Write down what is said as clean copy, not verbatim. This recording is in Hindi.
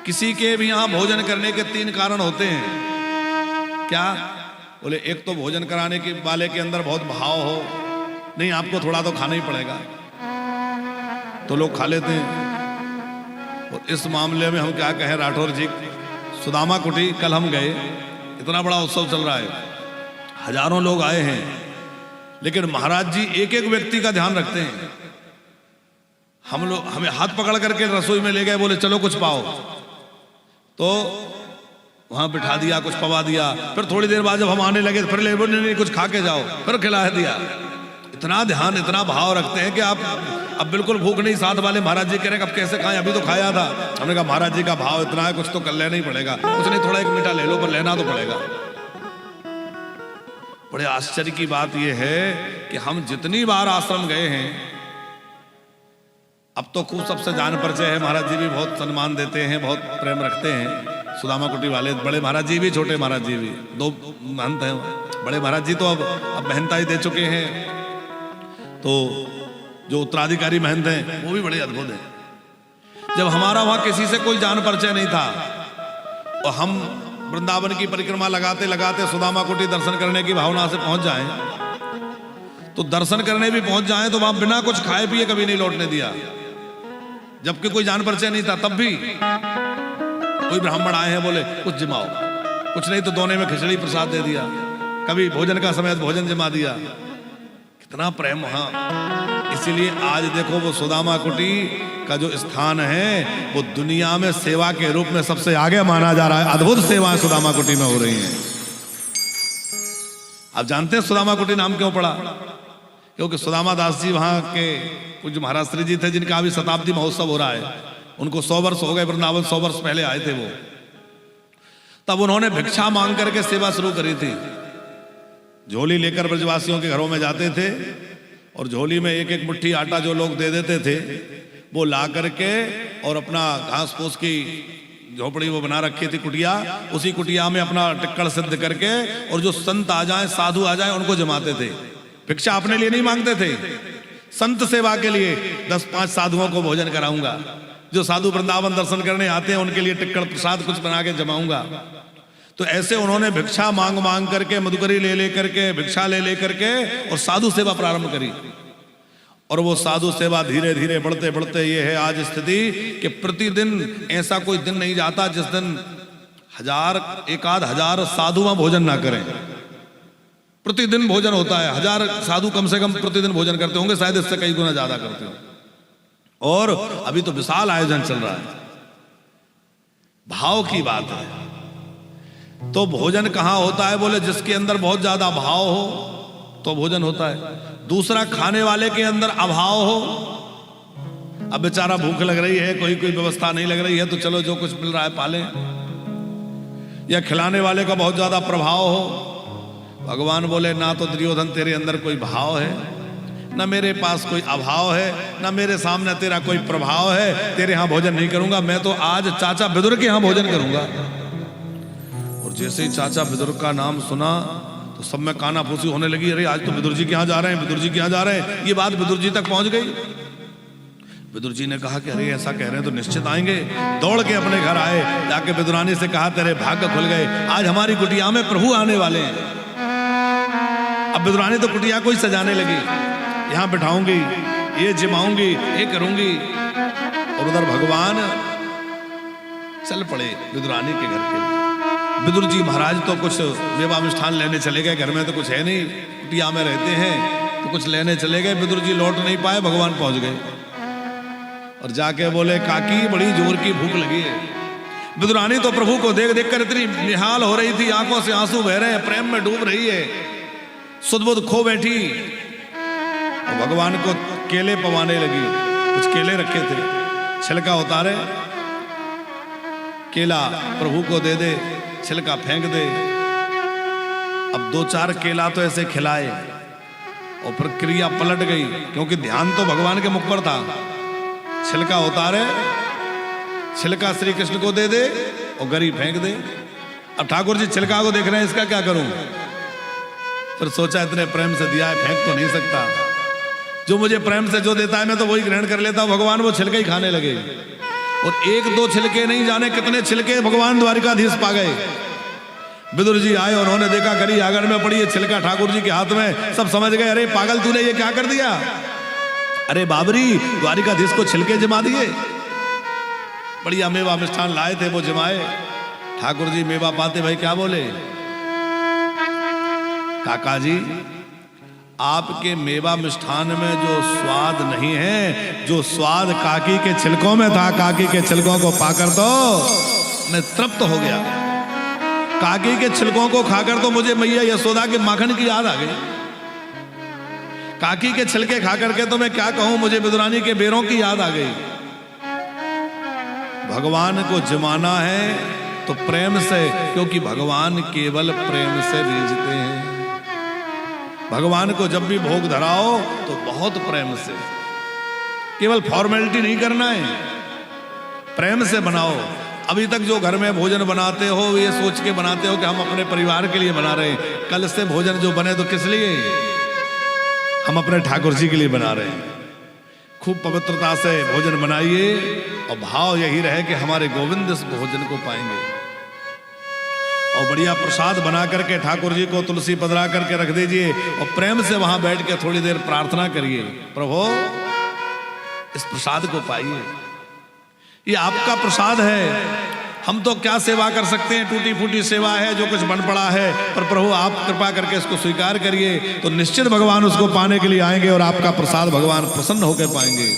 किसी के भी यहाँ भोजन करने के 3 कारण होते हैं। क्या? बोले एक तो भोजन कराने के वाले के अंदर बहुत भाव हो, नहीं आपको थोड़ा तो खाना ही पड़ेगा, तो लोग खा लेते हैं। और इस मामले में हम क्या कहें राठौर जी, सुदामा कुटी कल हम गए, इतना बड़ा उत्सव चल रहा है, हजारों लोग आए हैं, लेकिन महाराज जी एक एक व्यक्ति का ध्यान रखते हैं। हमें हाथ पकड़ करके रसोई में ले गए, बोले चलो कुछ पाओ, तो वहां बिठा दिया, कुछ पवा दिया, फिर थोड़ी देर बाद जब हम आने लगे फिर ले बोले नहीं कुछ खा के जाओ, फिर खिला दिया। इतना ध्यान इतना भाव रखते हैं कि आप अब बिल्कुल भूख नहीं। साथ वाले महाराज जी कह रहे हैं अब कैसे खाएं, अभी तो खाया था। हमने कहा महाराज जी का भाव इतना है, कुछ तो कर लेना ही पड़ेगा, कुछ नहीं थोड़ा एक मीठा ले लो, पर लेना तो पड़ेगा। बड़े आश्चर्य की बात यह है कि हम जितनी बार आश्रम गए हैं, अब तो खूब सबसे जान परिचय है, महाराज जी भी बहुत सम्मान देते हैं, बहुत प्रेम रखते हैं सुदामा कुटी वाले, बड़े महाराज जी भी छोटे महाराज जी भी, 2 महंत हैं। बड़े महाराज जी तो अब महंता ही दे चुके हैं, तो जो उत्तराधिकारी महंत हैं वो भी बड़े अद्भुत हैं। जब हमारा वहां किसी से कोई जान परिचय नहीं था और हम वृंदावन की परिक्रमा लगाते लगाते सुदामा कुटी दर्शन करने की भावना से पहुंच जाएं, तो दर्शन करने भी पहुंच जाएं तो वहां बिना कुछ खाए पिए कभी नहीं लौटने दिया, जबकि कोई जान परिचय नहीं था। तब भी कोई ब्राह्मण आए हैं, बोले कुछ जिमाओ, कुछ नहीं तो दोने में खिचड़ी प्रसाद दे दिया, कभी भोजन का समय भोजन जिमा दिया। कितना प्रेम वहां। इसीलिए आज देखो वो सुदामा कुटी का जो स्थान है वो दुनिया में सेवा के रूप में सबसे आगे माना जा रहा है। अद्भुत सेवाएं सुदामा कुटी में हो रही हैं। आप जानते हैं सुदामा कुटी नाम क्यों पड़ा? क्योंकि सुदामा दास जी वहां के पूज्य महाराज श्री जी थे, जिनका अभी शताब्दी महोत्सव हो रहा है। उनको 100 वर्ष हो गए, वृंदावन 100 वर्ष पहले आए थे वो। तब उन्होंने भिक्षा मांग करके सेवा शुरू करी थी। झोली लेकर ब्रजवासियों के घरों में जाते थे और झोली में एक एक मुट्ठी आटा जो लोग दे देते थे वो ला करके, और अपना घास फूस की झोपड़ी वो बना रखी थी कुटिया, उसी कुटिया में अपना टिक्कड़ सिद्ध करके, और जो संत आ जाए साधु आ जाए उनको जमाते थे। भिक्षा अपने लिए नहीं मांगते थे, संत सेवा के लिए 10-5 साधुओं को भोजन कराऊंगा, जो साधु वृंदावन दर्शन करने आते हैं उनके लिए टिक्कड़ प्रसाद कुछ बना के जमाऊंगा। तो ऐसे उन्होंने भिक्षा मांग मांग करके, मधुकरी ले ले करके, भिक्षा ले ले करके और साधु सेवा प्रारंभ करी। और वो साधु सेवा धीरे धीरे बढ़ते बढ़ते ये है आज स्थिति कि प्रतिदिन ऐसा कोई दिन नहीं जाता जिस दिन 1,000 साधु वहां भोजन ना करें। प्रतिदिन भोजन होता है, 1000 साधु कम से कम प्रतिदिन भोजन करते होंगे, शायद इससे कई गुना ज्यादा करते हो। और अभी तो विशाल आयोजन चल रहा है। भाव की बात है तो भोजन कहां होता है? बोले जिसके अंदर बहुत ज्यादा भाव हो तो भोजन होता है। दूसरा, खाने वाले के अंदर अभाव हो, अब बेचारा भूख लग रही है, कोई व्यवस्था नहीं लग रही है, तो चलो जो कुछ मिल रहा है पालें। या खिलाने वाले का बहुत ज्यादा प्रभाव हो। भगवान बोले ना तो दुर्योधन तेरे अंदर कोई भाव है, ना मेरे पास कोई अभाव है, ना मेरे सामने तेरा कोई प्रभाव है, तेरे यहां भोजन नहीं करूंगा। मैं तो आज चाचा विदुर के यहां भोजन करूंगा। और जैसे ही चाचा विदुर का नाम सुना तो सब में काना फूसी होने लगी। अरे आज तो विदुर जी के यहां जा रहे हैं, विदुर जी के यहां जा रहे हैं। ये बात विदुर जी तक पहुंच गई। विदुर जी ने कहा कि अरे ऐसा कह रहे हैं तो निश्चित आएंगे। दौड़ के अपने घर आए, जाके विदुरानी से कहा तेरे भाग्य खुल गए, आज हमारी कुटिया में प्रभु आने वाले हैं। अब विदुरानी तो कुटिया को ही सजाने लगी, यहां बिठाऊंगी, ये जिमाऊंगी, ये करूंगी। और उधर भगवान चल पड़े विदुरानी के घर के लिए। विदुर जी महाराज तो कुछ मेवा मिष्ठान लेने चले गए, घर में तो कुछ है नहीं, कुटिया में रहते हैं, तो कुछ लेने चले गए। विदुर जी लौट नहीं पाए, भगवान पहुंच गए और जाके बोले काकी बड़ी जोर की भूख लगी है। विदुरानी तो प्रभु को देख देख कर इतनी निहाल हो रही थी, आंखों से आंसू बह रहे हैं, प्रेम में डूब रही है, सुध-बुध खो बैठी। और भगवान को केले पवाने लगी। कुछ केले रखे थे, छिलका उतारे, केला प्रभु को दे दे, छिलका फेंक दे। अब 2-4 केला तो ऐसे खिलाए और प्रक्रिया पलट गई, क्योंकि ध्यान तो भगवान के मुख पर था। छिलका उतारे, छिलका श्री कृष्ण को दे दे और गरी फेंक दे। अब ठाकुर जी छिलका को देख रहे हैं, इसका क्या करूं? फिर सोचा इतने प्रेम से दिया है, फेंक तो नहीं सकता। जो मुझे प्रेम से जो देता है मैं तो वही ग्रहण कर लेता हूं। भगवान वो छिलका ही खाने लगे। और एक दो छिलके नहीं, जाने कितने छिलके भगवान द्वारिकाधीश पा गए। विदुर जी आए, उन्होंने देखा करी आंगन में पड़ी है छिलका ठाकुर जी के हाथ में। सब समझ गए, अरे पागल तूने ये क्या कर दिया? अरे बाबरी, द्वारिकाधीश को छिलके जमा दिए। बढ़िया मेवा मिष्ठान लाए थे, वो जमाए। ठाकुर जी मेवा पाते भाई क्या बोले? काका जी, आपके मेवा मिष्ठान में जो स्वाद नहीं है, जो स्वाद काकी के छिलकों में था, काकी के छिलकों को पाकर तो मैं तृप्त हो गया। काकी के छिलकों को खाकर तो मुझे मैया यशोदा के माखन की याद आ गई। काकी के छिलके खाकर के तो मैं क्या कहूं, मुझे विदुरानी के बेरों की याद आ गई। भगवान को जमाना है तो प्रेम से, क्योंकि भगवान केवल प्रेम से रीझते हैं। भगवान को जब भी भोग धराओ तो बहुत प्रेम से, केवल फॉर्मेलिटी नहीं करना है, प्रेम से बनाओ। अभी तक जो घर में भोजन बनाते हो, ये सोच के बनाते हो कि हम अपने परिवार के लिए बना रहे हैं। कल से भोजन जो बने तो किस लिए? हम अपने ठाकुर जी के लिए बना रहे हैं। खूब पवित्रता से भोजन बनाइए और भाव यही रहे कि हमारे गोविंद इस भोजन को पाएंगे। और बढ़िया प्रसाद बना करके ठाकुर जी को तुलसी पधरा करके रख दीजिए और प्रेम से वहां बैठ के थोड़ी देर प्रार्थना करिए, प्रभु इस प्रसाद को पाइए, ये आपका प्रसाद है। हम तो क्या सेवा कर सकते हैं, टूटी फूटी सेवा है, जो कुछ बन पड़ा है, पर प्रभु आप कृपा करके इसको स्वीकार करिए, तो निश्चित भगवान उसको पाने के लिए आएंगे और आपका प्रसाद भगवान प्रसन्न होकर पाएंगे।